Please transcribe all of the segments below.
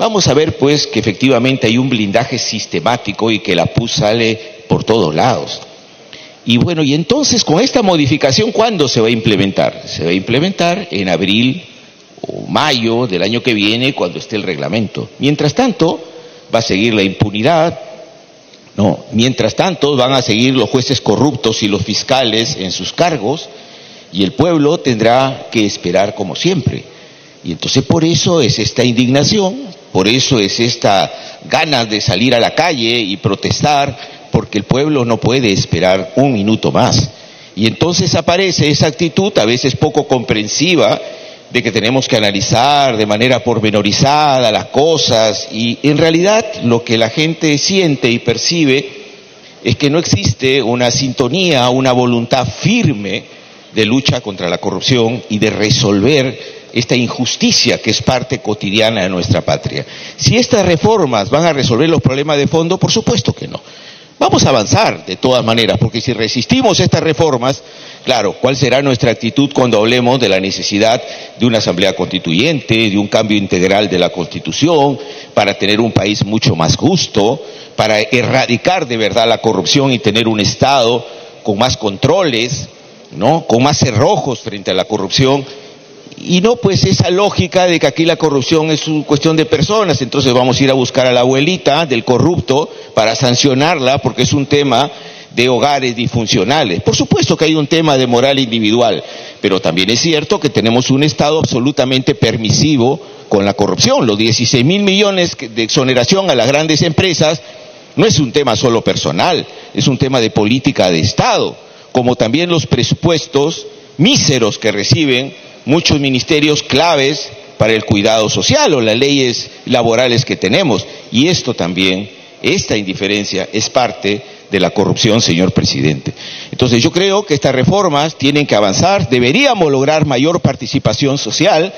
vamos a ver pues que efectivamente hay un blindaje sistemático y que la PUS sale por todos lados. Y bueno, y entonces con esta modificación, ¿cuándo se va a implementar? Se va a implementar en abril o mayo del año que viene, cuando esté el reglamento. Mientras tanto, va a seguir la impunidad, ¿no? Mientras tanto, van a seguir los jueces corruptos y los fiscales en sus cargos, y el pueblo tendrá que esperar como siempre. Y entonces por eso es esta indignación, por eso es esta ganas de salir a la calle y protestar, porque el pueblo no puede esperar un minuto más. Y entonces aparece esa actitud, a veces poco comprensiva, de que tenemos que analizar de manera pormenorizada las cosas, y en realidad lo que la gente siente y percibe es que no existe una sintonía, una voluntad firme de lucha contra la corrupción y de resolver esta injusticia que es parte cotidiana de nuestra patria. Si estas reformas van a resolver los problemas de fondo, por supuesto que no. Vamos a avanzar de todas maneras, porque si resistimos estas reformas, claro, ¿cuál será nuestra actitud cuando hablemos de la necesidad de una asamblea constituyente, de un cambio integral de la Constitución, para tener un país mucho más justo, para erradicar de verdad la corrupción y tener un Estado con más controles, ¿no?, con más cerrojos frente a la corrupción? Y no pues esa lógica de que aquí la corrupción es una cuestión de personas, entonces vamos a ir a buscar a la abuelita del corrupto para sancionarla porque es un tema de hogares disfuncionales. Por supuesto que hay un tema de moral individual, pero también es cierto que tenemos un Estado absolutamente permisivo con la corrupción. Los 16.000 millones de exoneración a las grandes empresas no es un tema solo personal, es un tema de política de Estado, como también los presupuestos míseros que reciben muchos ministerios claves para el cuidado social o las leyes laborales que tenemos. Y esto también, esta indiferencia es parte de la corrupción, señor presidente. Entonces yo creo que estas reformas tienen que avanzar, deberíamos lograr mayor participación social,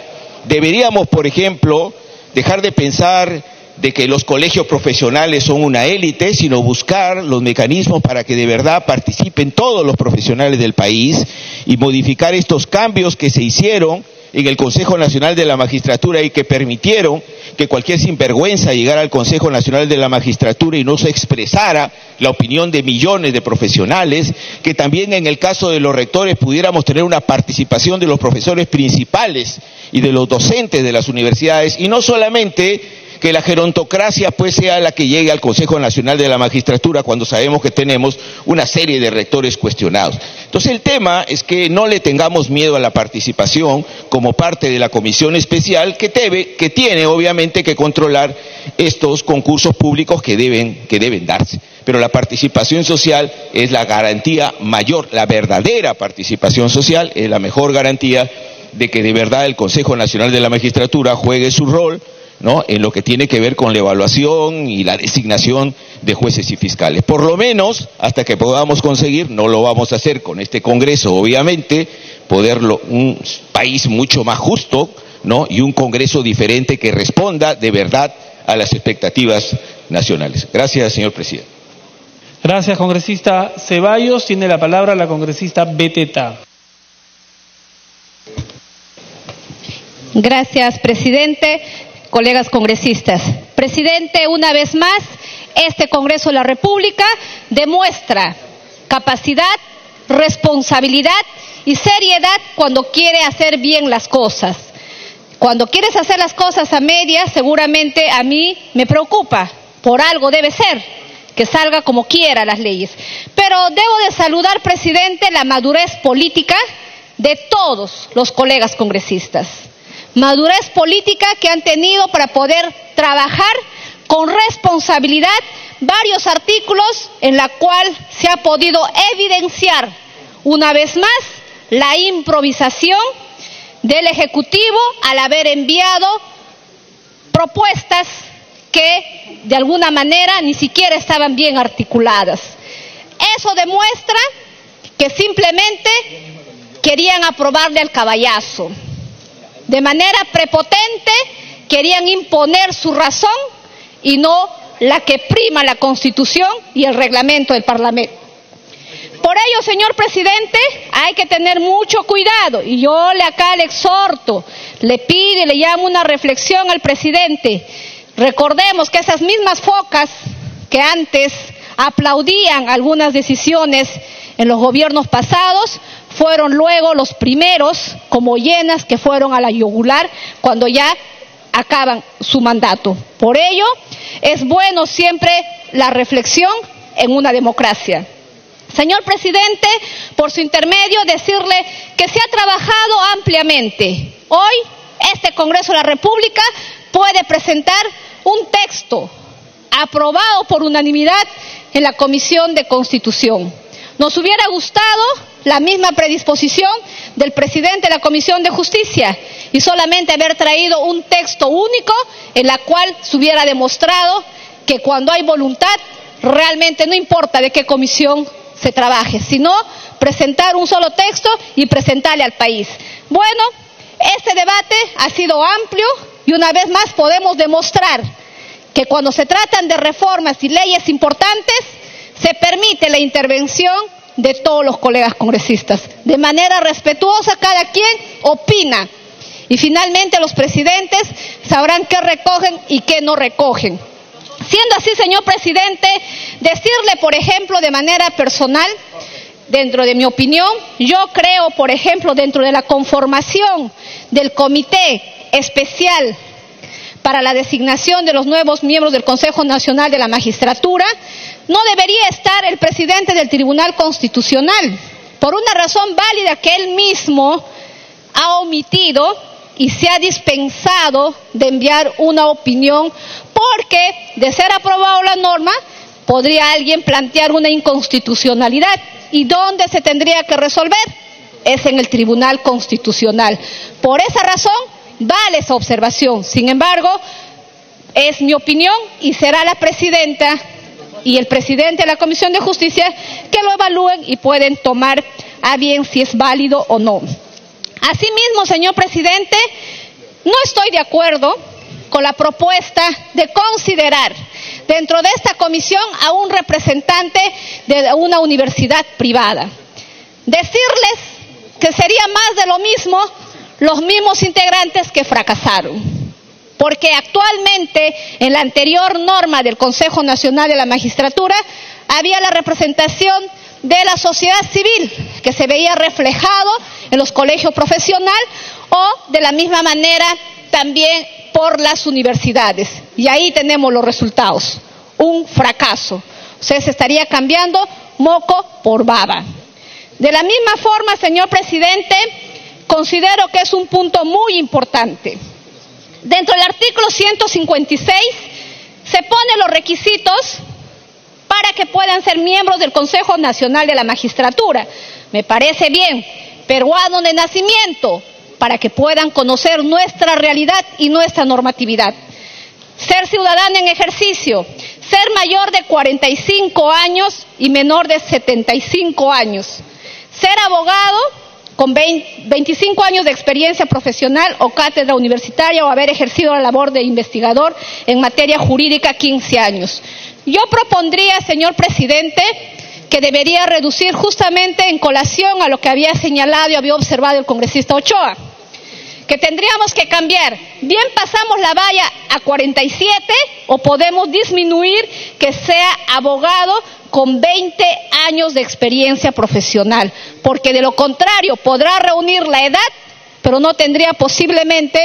deberíamos, por ejemplo, dejar de pensar de que los colegios profesionales son una élite, sino buscar los mecanismos para que de verdad participen todos los profesionales del país y modificar estos cambios que se hicieron en el Consejo Nacional de la Magistratura y que permitieron que cualquier sinvergüenza llegara al Consejo Nacional de la Magistratura y no se expresara la opinión de millones de profesionales, que también en el caso de los rectores pudiéramos tener una participación de los profesores principales y de los docentes de las universidades, y no solamente que la gerontocracia pues sea la que llegue al Consejo Nacional de la Magistratura cuando sabemos que tenemos una serie de rectores cuestionados. Entonces el tema es que no le tengamos miedo a la participación como parte de la comisión especial que tiene obviamente que controlar estos concursos públicos que deben darse. Pero la participación social es la garantía mayor, la verdadera participación social es la mejor garantía de que de verdad el Consejo Nacional de la Magistratura juegue su rol, ¿no?, en lo que tiene que ver con la evaluación y la designación de jueces y fiscales. Por lo menos, hasta que podamos conseguir, no lo vamos a hacer con este Congreso, obviamente, un país mucho más justo, ¿no?, y un Congreso diferente que responda de verdad a las expectativas nacionales. Gracias, señor presidente. Gracias, congresista Ceballos. Tiene la palabra la congresista Beteta. Gracias, presidente. Colegas congresistas. Presidente, una vez más, este Congreso de la República demuestra capacidad, responsabilidad y seriedad cuando quiere hacer bien las cosas. Cuando quieres hacer las cosas a medias, seguramente a mí me preocupa. Por algo debe ser, que salga como quiera las leyes. Pero debo de saludar, presidente, la madurez política de todos los colegas congresistas. Madurez política que han tenido para poder trabajar con responsabilidad varios artículos en la cual se ha podido evidenciar una vez más la improvisación del Ejecutivo al haber enviado propuestas que de alguna manera ni siquiera estaban bien articuladas. Eso demuestra que simplemente querían aprobarle al caballazo. De manera prepotente querían imponer su razón y no la que prima la Constitución y el reglamento del Parlamento. Por ello, señor presidente, hay que tener mucho cuidado y yo acá le exhorto, le pido y le llamo una reflexión al presidente. Recordemos que esas mismas focas que antes aplaudían algunas decisiones en los gobiernos pasados, fueron luego los primeros como hienas que fueron a la yugular cuando ya acaban su mandato. Por ello, es bueno siempre la reflexión en una democracia. Señor presidente, por su intermedio decirle que se ha trabajado ampliamente. Hoy, este Congreso de la República puede presentar un texto aprobado por unanimidad en la Comisión de Constitución. Nos hubiera gustado la misma predisposición del presidente de la Comisión de Justicia y solamente haber traído un texto único en la cual se hubiera demostrado que cuando hay voluntad realmente no importa de qué comisión se trabaje, sino presentar un solo texto y presentarle al país. Bueno, este debate ha sido amplio y una vez más podemos demostrar que cuando se tratan de reformas y leyes importantes, se permite la intervención de todos los colegas congresistas. De manera respetuosa, cada quien opina. Y finalmente los presidentes sabrán qué recogen y qué no recogen. Siendo así, señor presidente, decirle, por ejemplo, de manera personal, dentro de mi opinión, yo creo, por ejemplo, dentro de la conformación del Comité Especial para la designación de los nuevos miembros del Consejo Nacional de la Magistratura, no debería estar el presidente del Tribunal Constitucional, por una razón válida que él mismo ha omitido y se ha dispensado de enviar una opinión, porque de ser aprobada la norma, podría alguien plantear una inconstitucionalidad. ¿Y dónde se tendría que resolver? Es en el Tribunal Constitucional. Por esa razón, vale esa observación. Sin embargo, es mi opinión y será la presidenta y el presidente de la Comisión de Justicia que lo evalúen y pueden tomar a bien si es válido o no. Asimismo, señor presidente, no estoy de acuerdo con la propuesta de considerar dentro de esta comisión a un representante de una universidad privada. Decirles que sería más de lo mismo los mismos integrantes que fracasaron, porque actualmente en la anterior norma del Consejo Nacional de la Magistratura había la representación de la sociedad civil que se veía reflejado en los colegios profesionales o de la misma manera también por las universidades, y ahí tenemos los resultados, un fracaso. O sea, se estaría cambiando moco por baba. De la misma forma, señor presidente, considero que es un punto muy importante. Dentro del artículo 156 se ponen los requisitos para que puedan ser miembros del Consejo Nacional de la Magistratura. Me parece bien, peruano de nacimiento, para que puedan conocer nuestra realidad y nuestra normatividad. Ser ciudadano en ejercicio, ser mayor de 45 años y menor de 75 años, ser abogado con 25 años de experiencia profesional o cátedra universitaria o haber ejercido la labor de investigador en materia jurídica 15 años. Yo propondría, señor presidente, que debería reducir justamente en colación a lo que había señalado y había observado el congresista Ochoa, que tendríamos que cambiar, bien pasamos la valla a 47 o podemos disminuir que sea abogado con 20 años de experiencia profesional, porque de lo contrario podrá reunir la edad, pero no tendría posiblemente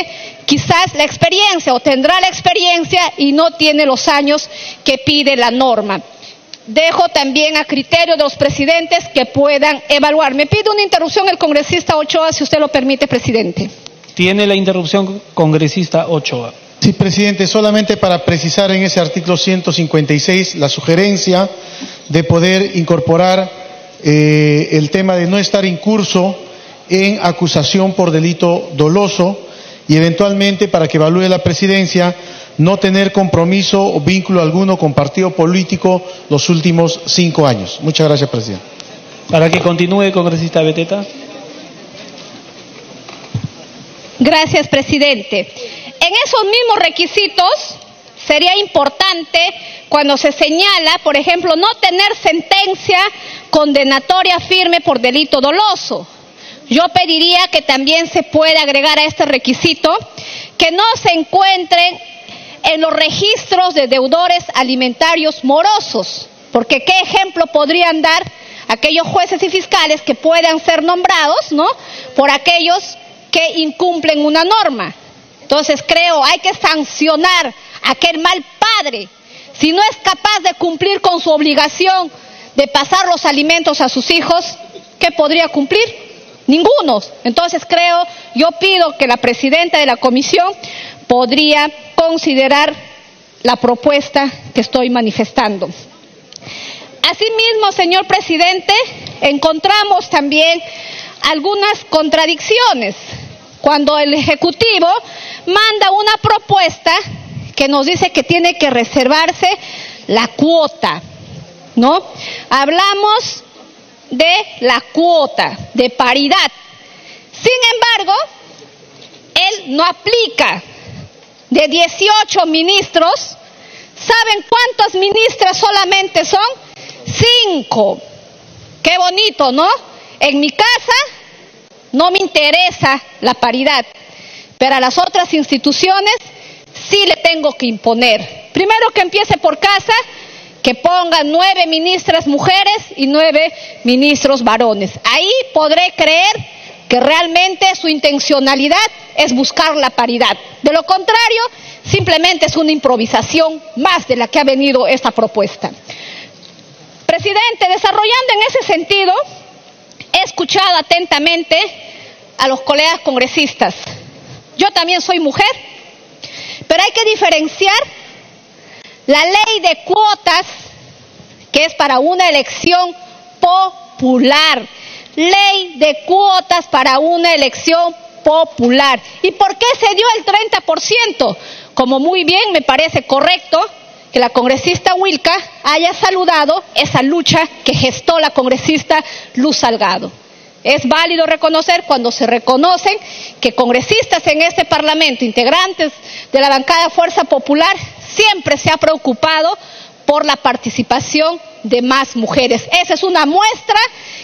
quizás la experiencia, o tendrá la experiencia y no tiene los años que pide la norma. Dejo también a criterio de los presidentes que puedan evaluar. Me pide una interrupción el congresista Ochoa, si usted lo permite, presidente. Tiene la interrupción, congresista Ochoa. Sí, presidente, solamente para precisar en ese artículo 156 la sugerencia de poder incorporar el tema de no estar incurso en acusación por delito doloso y eventualmente, para que evalúe la presidencia, no tener compromiso o vínculo alguno con partido político los últimos 5 años. Muchas gracias, presidente. Para que continúe, congresista Beteta. Gracias, presidente. En esos mismos requisitos sería importante cuando se señala, por ejemplo, no tener sentencia condenatoria firme por delito doloso. Yo pediría que también se pueda agregar a este requisito que no se encuentren en los registros de deudores alimentarios morosos. Porque ¿qué ejemplo podrían dar aquellos jueces y fiscales que puedan ser nombrados, ¿no?, por aquellos que incumplen una norma? Entonces creo hay que sancionar a aquel mal padre. Si no es capaz de cumplir con su obligación de pasar los alimentos a sus hijos, ¿qué podría cumplir? Ninguno. Entonces yo pido que la presidenta de la comisión podría considerar la propuesta que estoy manifestando. Asimismo, señor presidente, encontramos también algunas contradicciones cuando el Ejecutivo manda una propuesta que nos dice que tiene que reservarse la cuota, ¿no? Hablamos de la cuota de paridad. Sin embargo, él no aplica. De 18 ministros, ¿saben cuántas ministras solamente son? 5. Qué bonito, ¿no? En mi casa no me interesa la paridad, pero a las otras instituciones sí le tengo que imponer. Primero que empiece por casa, que pongan 9 ministras mujeres y 9 ministros varones. Ahí podré creer que realmente su intencionalidad es buscar la paridad. De lo contrario, simplemente es una improvisación más de la que ha venido esta propuesta. Presidente, desarrollando en ese sentido, he escuchado atentamente a los colegas congresistas. Yo también soy mujer, pero hay que diferenciar la ley de cuotas, que es para una elección popular. Ley de cuotas para una elección popular. ¿Y por qué se dio el 30%? Como muy bien me parece correcto que la congresista Wilka haya saludado esa lucha que gestó la congresista Luz Salgado. Es válido reconocer cuando se reconocen que congresistas en este Parlamento, integrantes de la bancada Fuerza Popular, siempre se ha preocupado por la participación de más mujeres. Esa es una muestra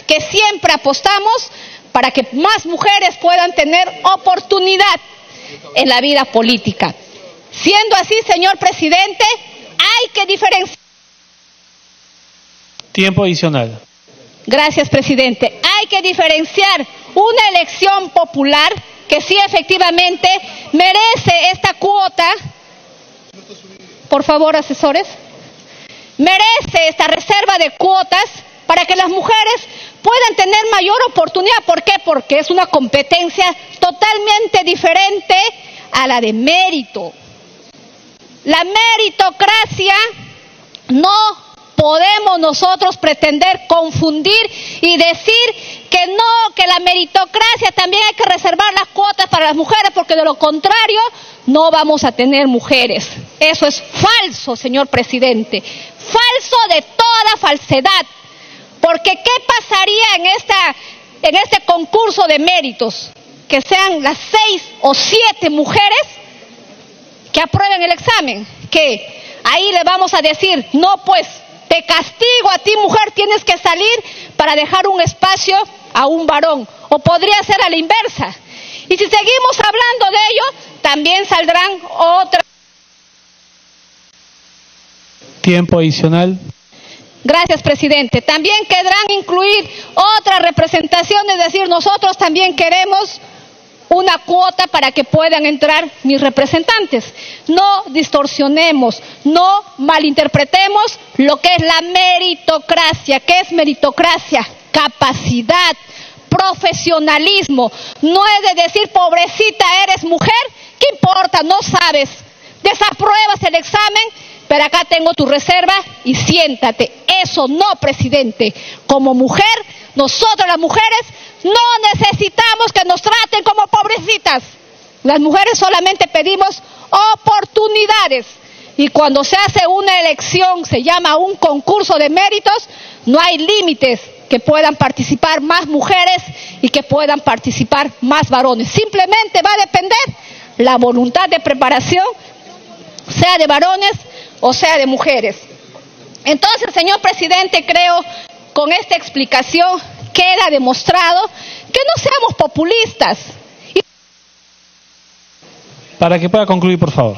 que siempre apostamos para que más mujeres puedan tener oportunidad en la vida política. Siendo así, señor presidente, hay que diferenciar. Tiempo adicional. Gracias, presidente. Hay que diferenciar una elección popular que sí efectivamente merece esta cuota. Por favor, asesores. Merece esta reserva de cuotas para que las mujeres puedan tener mayor oportunidad. ¿Por qué? Porque es una competencia totalmente diferente a la de mérito. La meritocracia no podemos nosotros pretender confundir y decir que no, que la meritocracia también hay que reservar las cuotas para las mujeres, porque de lo contrario no vamos a tener mujeres. Eso es falso, señor presidente. Falso de toda falsedad. Porque ¿qué pasaría en este concurso de méritos? Que sean las 6 o 7 mujeres que aprueben el examen. Que ahí le vamos a decir, no, pues te castigo a ti, mujer, tienes que salir para dejar un espacio a un varón. O podría ser a la inversa. Y si seguimos hablando de ello, también saldrán otras. Tiempo adicional. Gracias, presidente. También querrán incluir otra representación, es decir, nosotros también queremos una cuota para que puedan entrar mis representantes. No distorsionemos, no malinterpretemos lo que es la meritocracia. ¿Qué es meritocracia? Capacidad, profesionalismo. No es de decir, pobrecita, eres mujer, ¿qué importa? No sabes. Desapruebas el examen, pero acá tengo tu reserva y siéntate. Eso no, presidente. Como mujer, nosotros las mujeres no necesitamos que nos traten como pobrecitas. Las mujeres solamente pedimos oportunidades. Y cuando se hace una elección, se llama un concurso de méritos, no hay límites que puedan participar más mujeres y que puedan participar más varones. Simplemente va a depender la voluntad de preparación, sea de varones o sea de mujeres. Entonces, señor presidente, creo con esta explicación queda demostrado que no seamos populistas. Para que pueda concluir, por favor.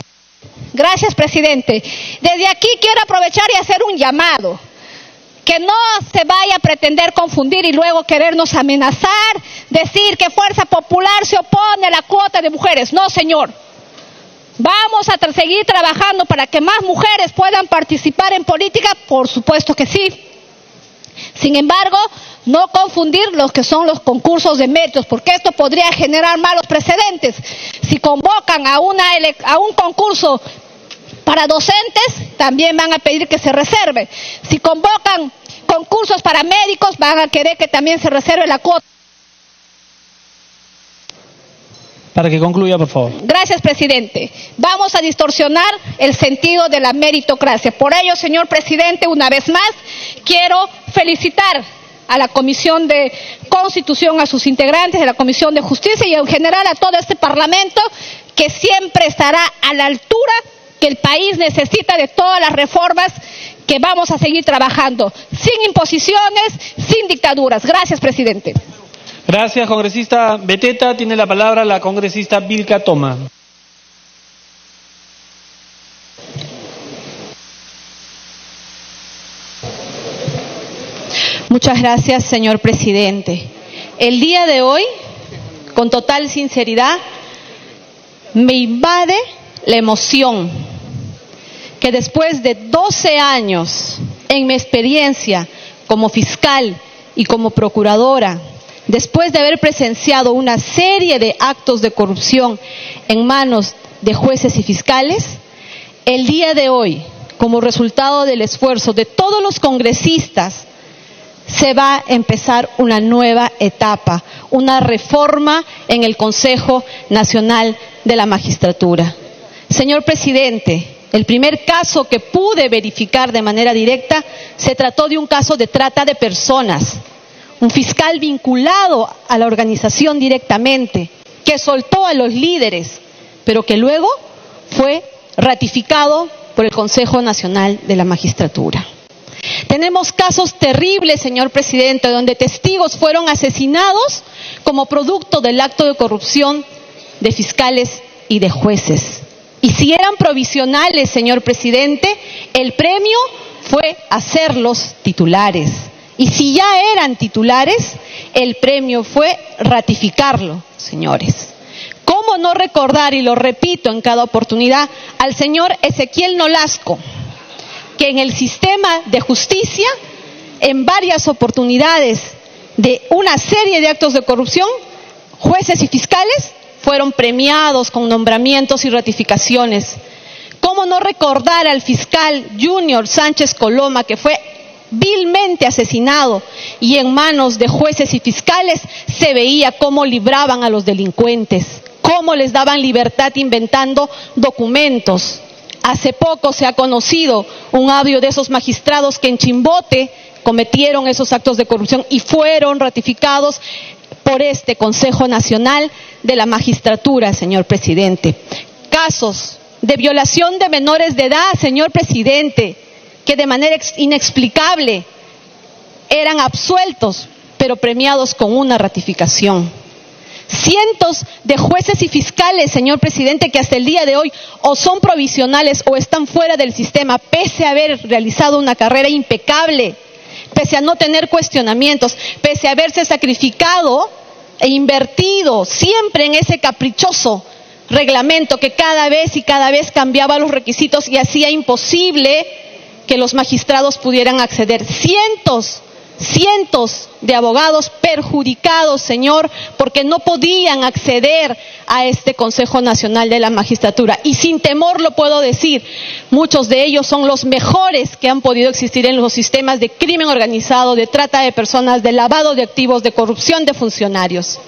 Gracias, presidente. Desde aquí quiero aprovechar y hacer un llamado. Que no se vaya a pretender confundir y luego querernos amenazar, decir que Fuerza Popular se opone a la cuota de mujeres. No, señor. ¿Vamos a seguir trabajando para que más mujeres puedan participar en política? Por supuesto que sí. Sin embargo, no confundir los que son los concursos de méritos, porque esto podría generar malos precedentes. Si convocan a un concurso para docentes, también van a pedir que se reserve. Si convocan concursos para médicos, van a querer que también se reserve la cuota. Para que concluya, por favor. Gracias, presidente. Vamos a distorsionar el sentido de la meritocracia. Por ello, señor presidente, una vez más, quiero felicitar a la Comisión de Constitución, a sus integrantes, de la Comisión de Justicia y en general a todo este Parlamento, que siempre estará a la altura que el país necesita de todas las reformas que vamos a seguir trabajando, sin imposiciones, sin dictaduras. Gracias, presidente. Gracias, congresista Beteta. Tiene la palabra la congresista Vilca Toma. Muchas gracias, señor presidente. El día de hoy, con total sinceridad, me invade la emoción que después de 12 años en mi experiencia como fiscal y como procuradora, después de haber presenciado una serie de actos de corrupción en manos de jueces y fiscales, el día de hoy, como resultado del esfuerzo de todos los congresistas, se va a empezar una nueva etapa, una reforma en el Consejo Nacional de la Magistratura. Señor presidente, el primer caso que pude verificar de manera directa se trató de un caso de trata de personas. Un fiscal vinculado a la organización directamente, que soltó a los líderes, pero que luego fue ratificado por el Consejo Nacional de la Magistratura. Tenemos casos terribles, señor presidente, donde testigos fueron asesinados como producto del acto de corrupción de fiscales y de jueces. Y si eran provisionales, señor presidente, el premio fue hacerlos titulares. Y si ya eran titulares, el premio fue ratificarlo, señores. ¿Cómo no recordar, y lo repito en cada oportunidad, al señor Ezequiel Nolasco, que en el sistema de justicia, en varias oportunidades de una serie de actos de corrupción, jueces y fiscales fueron premiados con nombramientos y ratificaciones? ¿Cómo no recordar al fiscal Junior Sánchez Coloma, que fue vilmente asesinado y en manos de jueces y fiscales se veía cómo libraban a los delincuentes, cómo les daban libertad inventando documentos? Hace poco se ha conocido un audio de esos magistrados que en Chimbote cometieron esos actos de corrupción y fueron ratificados por este Consejo Nacional de la Magistratura, señor presidente. Casos de violación de menores de edad, señor presidente, que de manera inexplicable eran absueltos, pero premiados con una ratificación. Cientos de jueces y fiscales, señor presidente, que hasta el día de hoy o son provisionales o están fuera del sistema, pese a haber realizado una carrera impecable, pese a no tener cuestionamientos, pese a haberse sacrificado e invertido siempre en ese caprichoso reglamento que cada vez cambiaba los requisitos y hacía imposible que los magistrados pudieran acceder. Cientos de abogados perjudicados, señor, porque no podían acceder a este Consejo Nacional de la Magistratura. Y sin temor lo puedo decir, muchos de ellos son los mejores que han podido existir en los sistemas de crimen organizado, de trata de personas, de lavado de activos, de corrupción de funcionarios.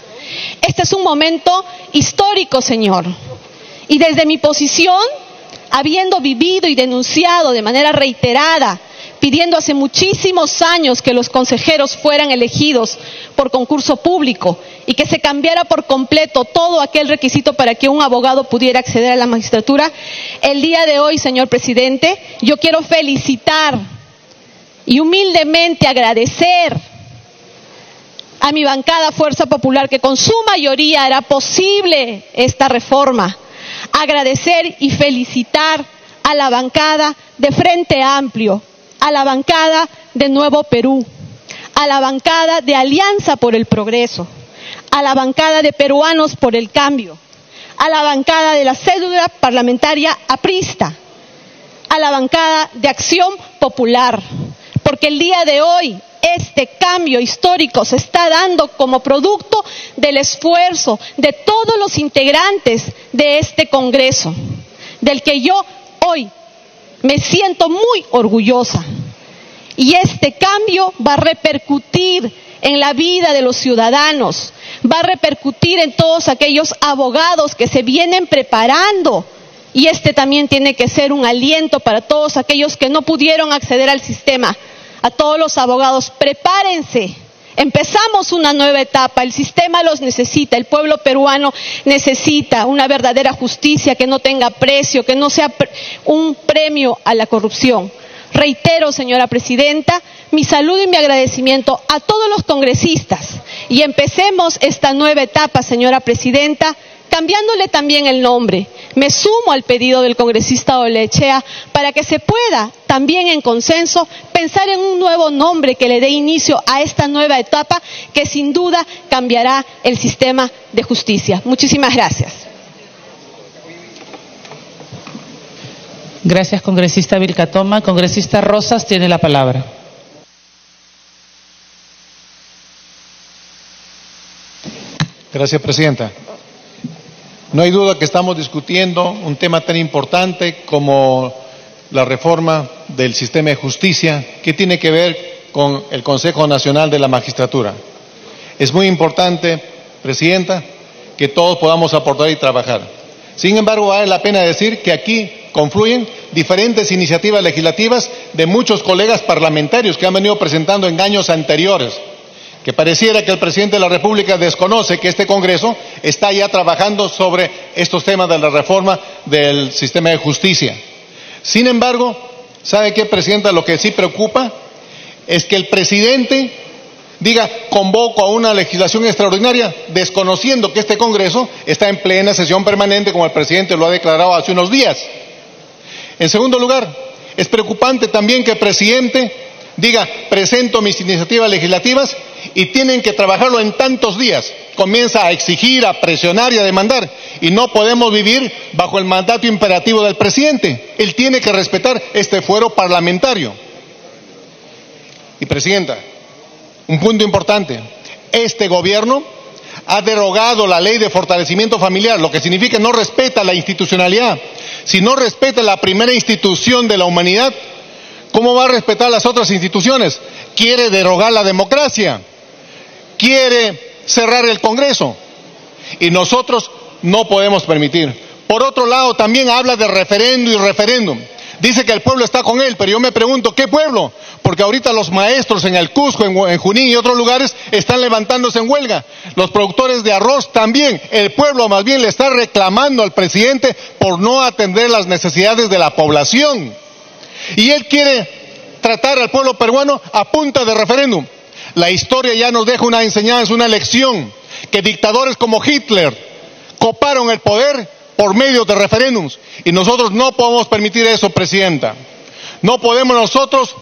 Este es un momento histórico, señor. Y desde mi posición, habiendo vivido y denunciado de manera reiterada, pidiendo hace muchísimos años que los consejeros fueran elegidos por concurso público y que se cambiara por completo todo aquel requisito para que un abogado pudiera acceder a la magistratura, el día de hoy, señor presidente, yo quiero felicitar y humildemente agradecer a mi bancada Fuerza Popular, que con su mayoría hará posible esta reforma. Agradecer y felicitar a la bancada de Frente Amplio, a la bancada de Nuevo Perú, a la bancada de Alianza por el Progreso, a la bancada de Peruanos por el Cambio, a la bancada de la cédula parlamentaria aprista, a la bancada de Acción Popular, porque el día de hoy este cambio histórico se está dando como producto del esfuerzo de todos los integrantes de este Congreso, del que yo hoy me siento muy orgullosa. Y este cambio va a repercutir en la vida de los ciudadanos, va a repercutir en todos aquellos abogados que se vienen preparando. Y este también tiene que ser un aliento para todos aquellos que no pudieron acceder al sistema. A todos los abogados, prepárense. Empezamos una nueva etapa, el sistema los necesita, el pueblo peruano necesita una verdadera justicia que no tenga precio, que no sea un premio a la corrupción. Reitero, señora presidenta, mi saludo y mi agradecimiento a todos los congresistas y empecemos esta nueva etapa, señora presidenta, cambiándole también el nombre. Me sumo al pedido del congresista Olechea para que se pueda, también en consenso, pensar en un nuevo nombre que le dé inicio a esta nueva etapa que sin duda cambiará el sistema de justicia. Muchísimas gracias. Gracias, congresista Vilcatoma. Congresista Rosas tiene la palabra. Gracias, presidenta. No hay duda que estamos discutiendo un tema tan importante como la reforma del sistema de justicia, que tiene que ver con el Consejo Nacional de la Magistratura. Es muy importante, presidenta, que todos podamos aportar y trabajar. Sin embargo, vale la pena decir que aquí confluyen diferentes iniciativas legislativas de muchos colegas parlamentarios que han venido presentando en años anteriores, que pareciera que el presidente de la República desconoce que este Congreso está ya trabajando sobre estos temas de la reforma del sistema de justicia. Sin embargo, ¿sabe qué, presidenta? Lo que sí preocupa es que el presidente diga, convoco a una legislación extraordinaria, desconociendo que este Congreso está en plena sesión permanente, como el presidente lo ha declarado hace unos días. En segundo lugar, es preocupante también que el presidente diga, presento mis iniciativas legislativas y tienen que trabajarlo en tantos días. Comienza a exigir, a presionar y a demandar. Y no podemos vivir bajo el mandato imperativo del presidente. Él tiene que respetar este fuero parlamentario. Y, presidenta, un punto importante. Este gobierno ha derogado la ley de fortalecimiento familiar, lo que significa que no respeta la institucionalidad. Si no respeta la primera institución de la humanidad, ¿cómo va a respetar las otras instituciones? Quiere derogar la democracia, quiere cerrar el Congreso y nosotros no podemos permitir. Por otro lado, también habla de referendo y referéndum. Dice que el pueblo está con él, pero yo me pregunto, ¿qué pueblo? Porque ahorita los maestros en el Cusco, en Junín y otros lugares están levantándose en huelga. Los productores de arroz también. El pueblo más bien le está reclamando al presidente por no atender las necesidades de la población. Y él quiere tratar al pueblo peruano a punta de referéndum. La historia ya nos deja una enseñanza, una lección, que dictadores como Hitler coparon el poder por medio de referéndums. Y nosotros no podemos permitir eso, presidenta. No podemos nosotros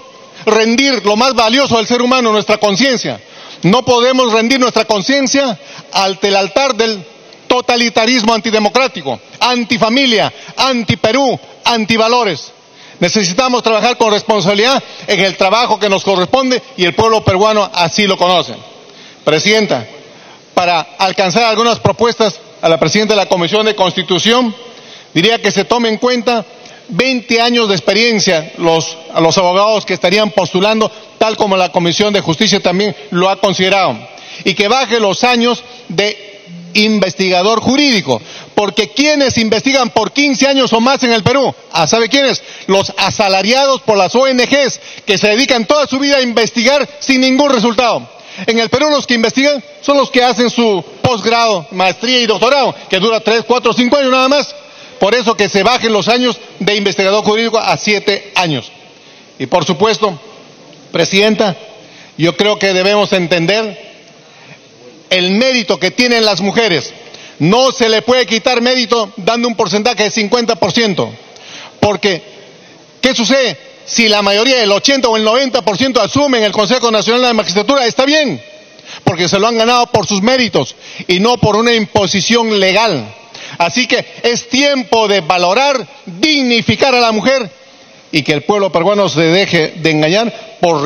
rendir lo más valioso del ser humano, nuestra conciencia. No podemos rendir nuestra conciencia ante el altar del totalitarismo antidemocrático, antifamilia, antiperú, antivalores. Necesitamos trabajar con responsabilidad en el trabajo que nos corresponde y el pueblo peruano así lo conoce. Presidenta, para alcanzar algunas propuestas a la presidenta de la Comisión de Constitución, diría que se tome en cuenta 20 años de experiencia a los abogados que estarían postulando, tal como la Comisión de Justicia también lo ha considerado, y que baje los años de investigador jurídico, porque quienes investigan por 15 años o más en el Perú, ¿sabe quiénes? Los asalariados por las ONGs que se dedican toda su vida a investigar sin ningún resultado. En el Perú los que investigan son los que hacen su posgrado, maestría y doctorado, que dura 3, 4, 5 años nada más. Por eso que se bajen los años de investigador jurídico a 7 años. Y por supuesto, presidenta, yo creo que debemos entender el mérito que tienen las mujeres. No se le puede quitar mérito dando un porcentaje de 50%, porque ¿Qué sucede? Si la mayoría, el 80 o el 90% asumen el Consejo Nacional de la Magistratura, está bien, porque se lo han ganado por sus méritos y no por una imposición legal. Así que es tiempo de valorar, dignificar a la mujer y que el pueblo peruano se deje de engañar por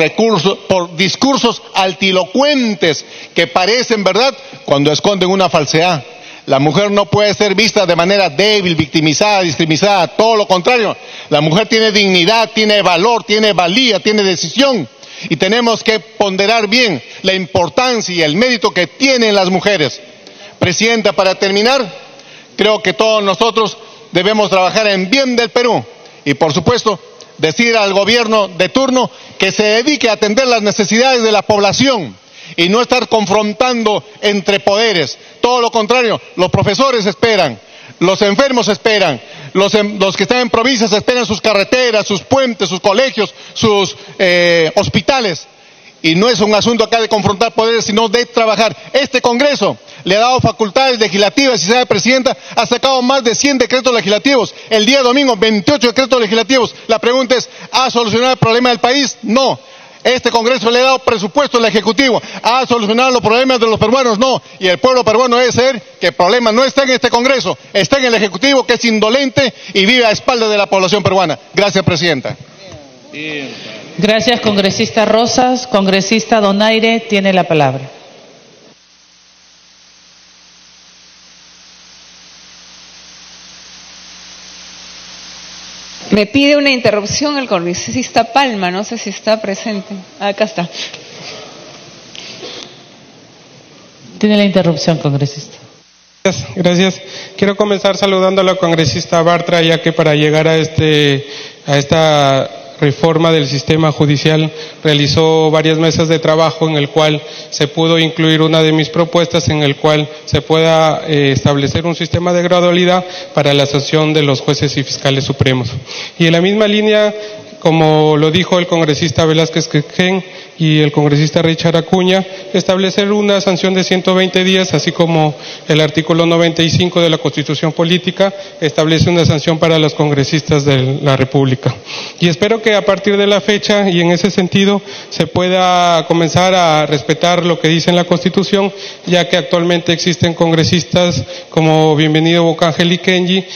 discursos altilocuentes que parecen verdad cuando esconden una falsedad. La mujer no puede ser vista de manera débil, victimizada, discriminada, todo lo contrario. La mujer tiene dignidad, tiene valor, tiene valía, tiene decisión. Y tenemos que ponderar bien la importancia y el mérito que tienen las mujeres. Presidenta, para terminar, creo que todos nosotros debemos trabajar en bien del Perú. Y por supuesto, decir al gobierno de turno que se dedique a atender las necesidades de la población y no estar confrontando entre poderes. Todo lo contrario, los profesores esperan, los enfermos esperan, los que están en provincias esperan sus carreteras, sus puentes, sus colegios, sus hospitales. Y no es un asunto acá de confrontar poderes, sino de trabajar. Este Congreso le ha dado facultades legislativas y, señora Presidenta, ha sacado más de 100 decretos legislativos. El día domingo, 28 decretos legislativos. La pregunta es, ¿ha solucionado el problema del país? No. Este Congreso le ha dado presupuesto al Ejecutivo. ¿Ha solucionado los problemas de los peruanos? No. Y el pueblo peruano debe saber que el problema no está en este Congreso, está en el Ejecutivo, que es indolente y vive a espaldas de la población peruana. Gracias, Presidenta. Gracias, congresista Rosas. Congresista Donaire tiene la palabra. Me pide una interrupción el congresista Palma, no sé si está presente. Acá está. Tiene la interrupción, congresista. Gracias. Quiero comenzar saludando a la congresista Bartra, ya que para llegar a esta reforma del sistema judicial realizó varias mesas de trabajo en el cual se pudo incluir una de mis propuestas en el cual se pueda establecer un sistema de gradualidad para la sanción de los jueces y fiscales supremos. Y en la misma línea, como lo dijo el congresista Velázquez Quequén y el congresista Richard Acuña, establecer una sanción de 120 días, así como el artículo 95 de la Constitución Política establece una sanción para los congresistas de la República. Y espero que a partir de la fecha y en ese sentido se pueda comenzar a respetar lo que dice en la Constitución, ya que actualmente existen congresistas como Bienvenido Bocángel y Kenji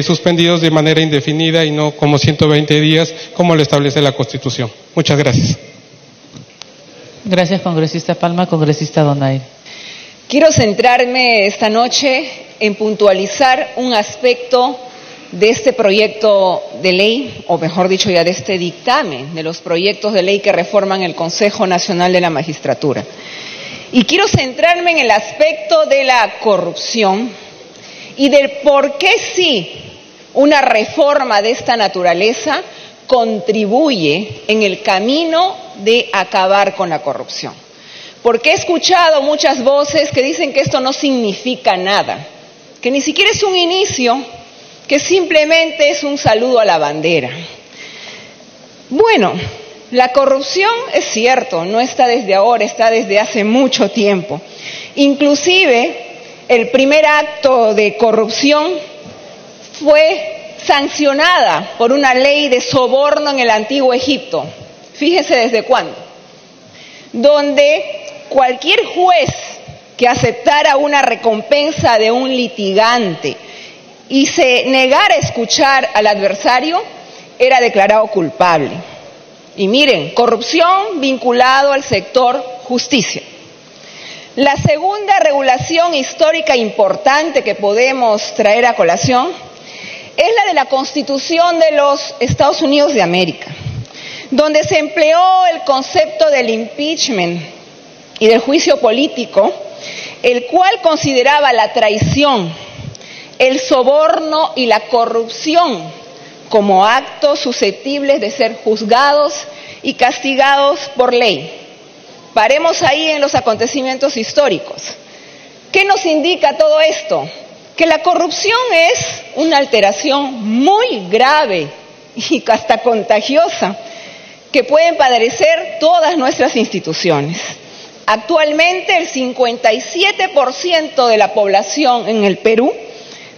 suspendidos de manera indefinida y no como 120 días como lo establece la Constitución. Muchas gracias. Gracias, congresista Palma. Congresista Donaire. Quiero centrarme esta noche en puntualizar un aspecto de este proyecto de ley, o mejor dicho ya de este dictamen de los proyectos de ley que reforman el Consejo Nacional de la Magistratura. Y quiero centrarme en el aspecto de la corrupción y del por qué sí una reforma de esta naturaleza contribuye en el camino de acabar con la corrupción. Porque he escuchado muchas voces que dicen que esto no significa nada, que ni siquiera es un inicio, que simplemente es un saludo a la bandera. Bueno, la corrupción es cierto, no está desde ahora, está desde hace mucho tiempo. Inclusive, el primer acto de corrupción fue sancionada por una ley de soborno en el antiguo Egipto. Fíjese desde cuándo. Donde cualquier juez que aceptara una recompensa de un litigante y se negara a escuchar al adversario, era declarado culpable. Y miren, corrupción vinculado al sector justicia. La segunda regulación histórica importante que podemos traer a colación es la de la Constitución de los Estados Unidos de América, donde se empleó el concepto del impeachment y del juicio político, el cual consideraba la traición, el soborno y la corrupción como actos susceptibles de ser juzgados y castigados por ley. Paremos ahí en los acontecimientos históricos. ¿Qué nos indica todo esto? Que la corrupción es una alteración muy grave y hasta contagiosa que pueden padecer todas nuestras instituciones. Actualmente el 57% de la población en el Perú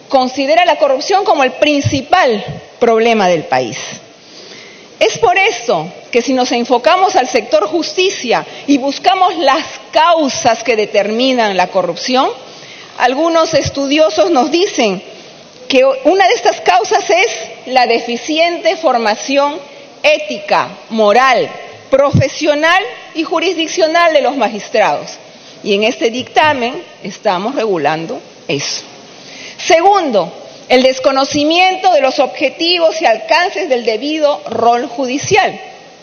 considera la corrupción como el principal problema del país. Es por eso que si nos enfocamos al sector justicia y buscamos las causas que determinan la corrupción, algunos estudiosos nos dicen que una de estas causas es la deficiente formación ética, moral, profesional y jurisdiccional de los magistrados. Y en este dictamen estamos regulando eso. Segundo, el desconocimiento de los objetivos y alcances del debido rol judicial.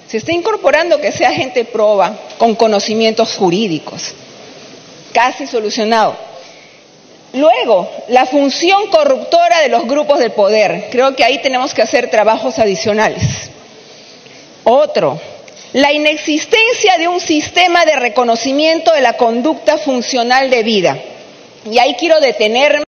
Se está incorporando que sea agente proba con conocimientos jurídicos. Casi solucionado. Luego, la función corruptora de los grupos de poder. Creo que ahí tenemos que hacer trabajos adicionales. Otro, la inexistencia de un sistema de reconocimiento de la conducta funcional debida. Y ahí quiero detenerme.